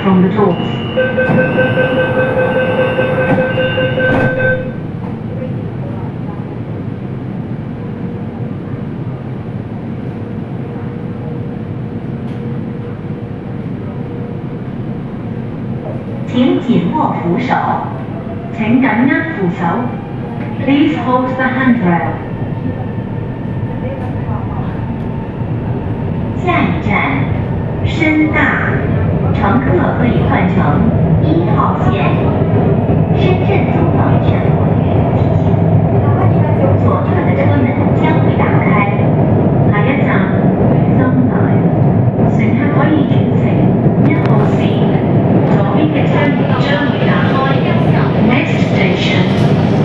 from the doors. Please hold the handrail. 下一站，深大，乘客可以换乘1号线。深圳租房站活跃提醒，左侧的车门将会打開。下一站，深大，乘客可以轉乘1號線。左邊嘅車門將會打開。Next station,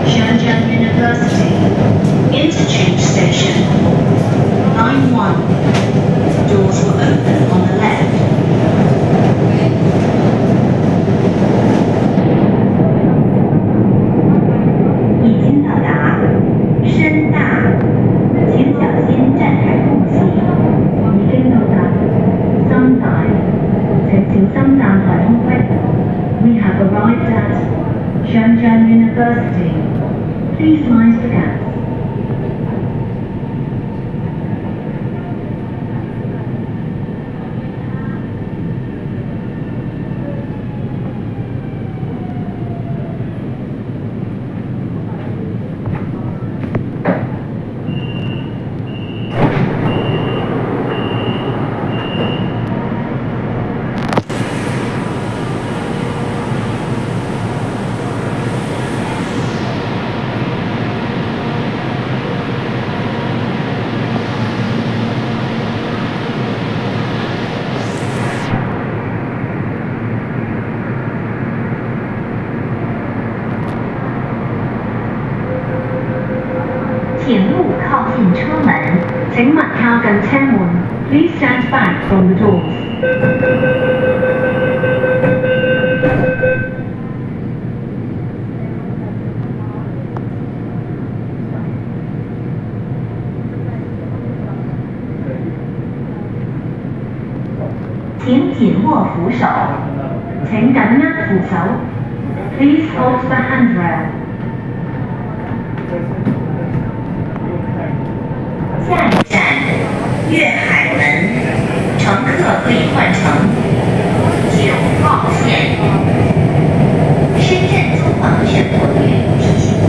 Shenzhen University Interchange Station. Line 1. Doors will open on the left. 已经到达深大，请小心站台空隙。已經到達深大，請小心站台空隙。We have arrived at Shenzhen University. Please mind the gap. Please stand back from the doors. 請緊握扶手，請緊握扶手。Please hold the handrail. 下一站，粤海门，乘客可以换乘9号线。深圳租房选国旅提醒您，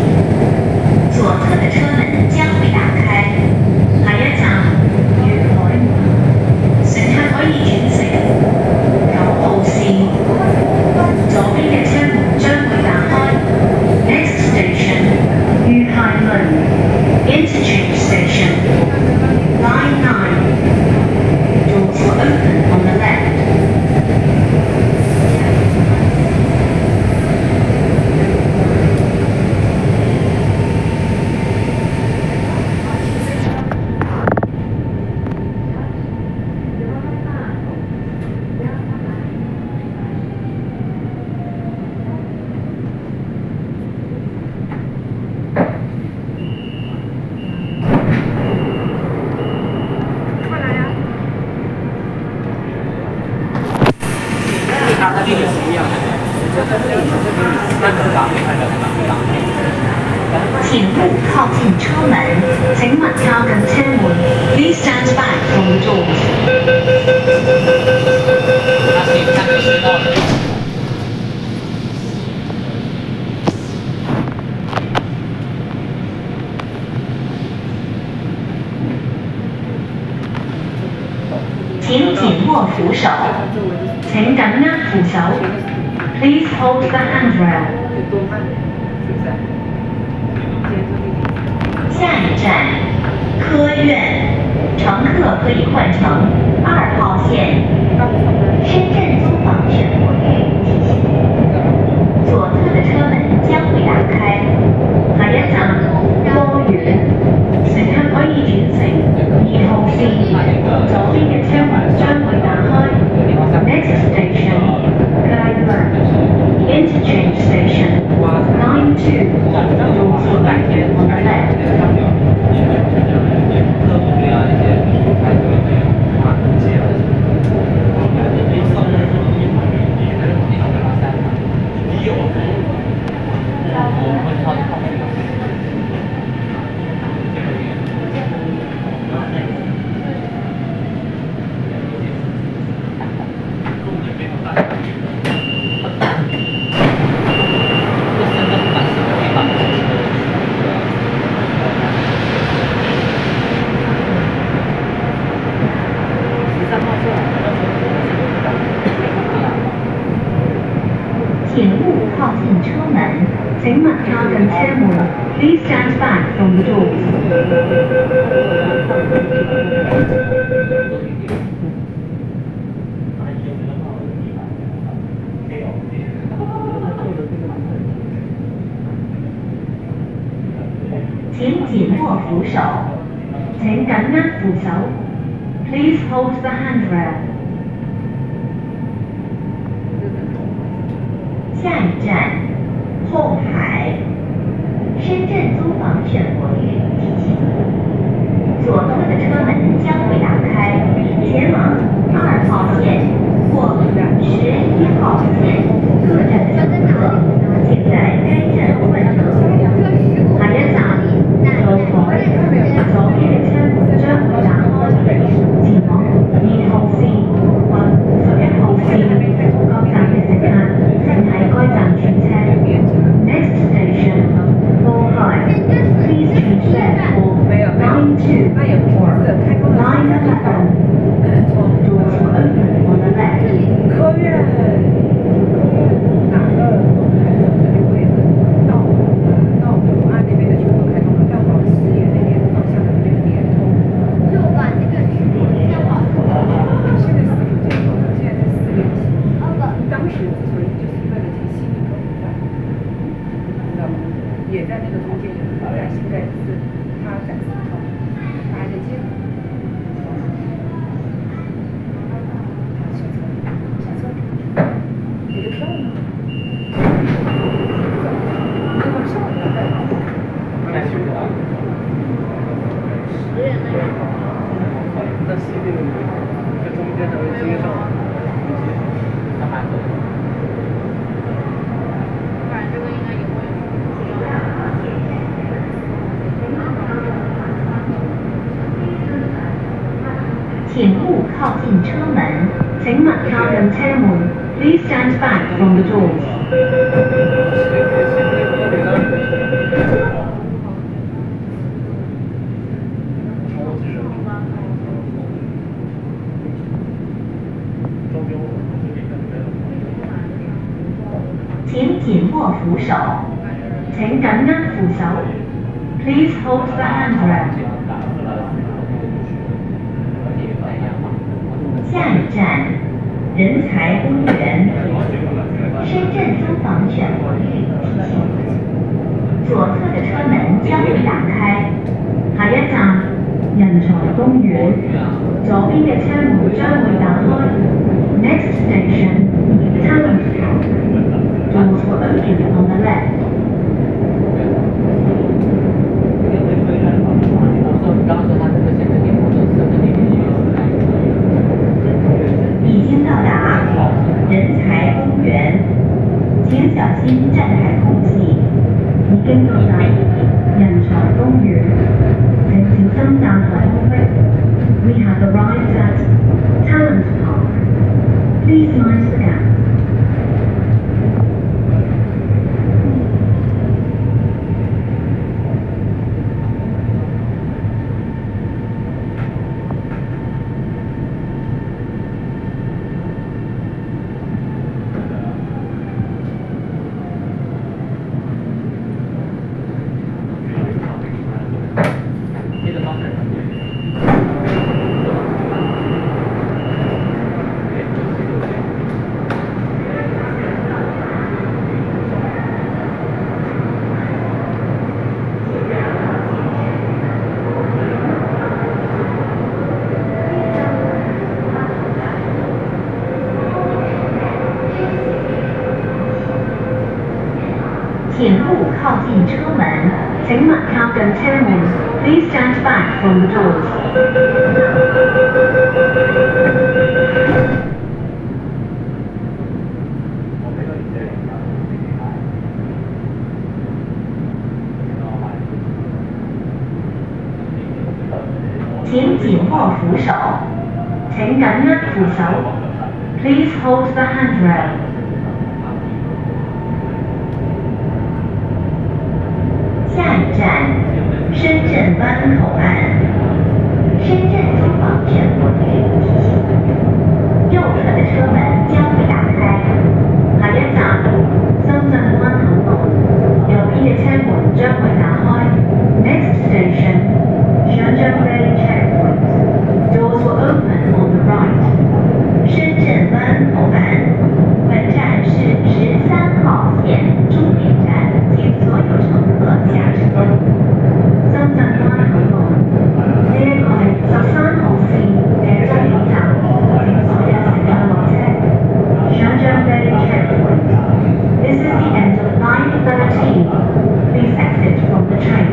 左侧的车门将会打开。下一站，粤海門，乘客可以轉乘9號線。左邊嘅車門將會打開。Next station， 粵海門 Interchange Station. Line 9. Doors will open on the left. 请勿靠近车門，請勿靠近車門。Please stand back from the doors. 請緊握扶手，請緊握扶手。Please hold the handrail. 下一站，科院，乘客可以换乘2號線。深圳租房選國旅提醒您，左側的車門將會打開。下一站，科院，乘客可以轉乘2號線。左邊嘅車門將會打開。Next station， 界門 Interchange Station. Line 2. Doors will open on the left. 请勿靠近车門，請勿靠近車門。Please stand back from the doors. 請緊握扶手，請緊握扶手。Please hold the handrail. 下一站，后海，深圳租房选国旅提醒您，左侧的车门将会打开，前往2號線或11號線各站的乘客，請在該站換乘。下一站，後海，左邊嘅車門將會打開，前往2號線或11號線各站嘅乘客。喺該站轉車。Next station, Bohai. Please change left for Line 2 or Line 11. Doors will open on the left. 科院哪个到武汉那边的全部开通了，到往石岩那边方向的那个连通。就把这个现在4点钟，现在是4点起。当时之所以就是为了提西宁和武汉，知道吗？也在那个中间有一个站，现在是它暂时不通，它还在接。下车，你的票呢？这个票呢？在10点那边。在西边的在中间还会接上。他蛮多。請勿靠近車門。Please stand back from the doors. 請緊握扶手，請緊握扶手。Please hold the handrail. 下一站，人才公园。深圳租房选国域提醒：左侧的车門將會打開。下一站，人才公園。左邊嘅車門將會打開。Next station, Talent Park. Doors will open on the left. 已經到達人才公園，請小心站台空氣。已經到達人才公園，請小心站台空隙。We have arrived at Talent Park. Please mind the gap. 請勿靠近車門，請勿靠近車門。Please stand back from the doors. 請緊握扶手，請緊握扶手。Please hold the handrail. 下一站，深圳湾口岸。深圳租房选国域提醒：右侧的車門將會打開。下一站，深圳灣口岸。右邊嘅車門將會打開。Next station, Shenzhen Checkpoint. Doors will open on the right. 深圳灣口岸。本站是13號線終點站，請所有乘客下車。深圳灣口岸，呢一個係13號線嘅終點站，請所有乘客落車。Shenzhen Checkpoint. This is the end of line 13. Please exit from the train.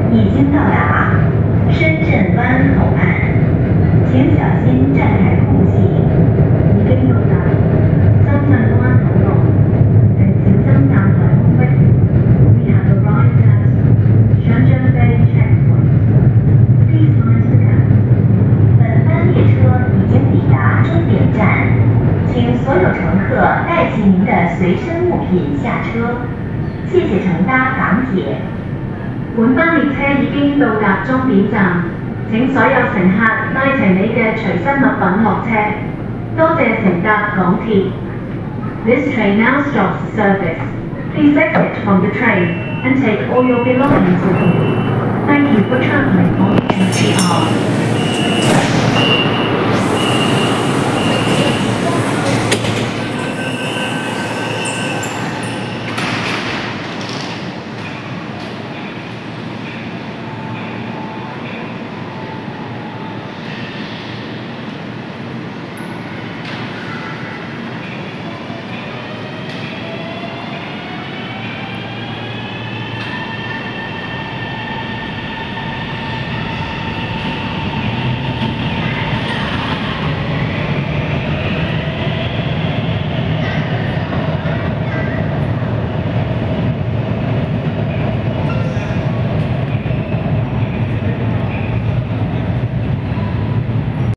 已經到達深圳灣口岸，請小心站台空氣。已經到達深圳灣口岸，請小心站台空隙。We have arrived at Shenzhen Checkpoint. Please mind the gap. 本班列車已經抵達終點站，請所有乘客帶起您的隨身物品下車。謝謝乘搭港鐵。本班列車已經到達終點站，請所有乘客帶齊你嘅隨身物品落車。多謝乘搭港鐵。This train now stops service. Please exit from the train and take all your belongings with you. Thank you for travelling on MTR.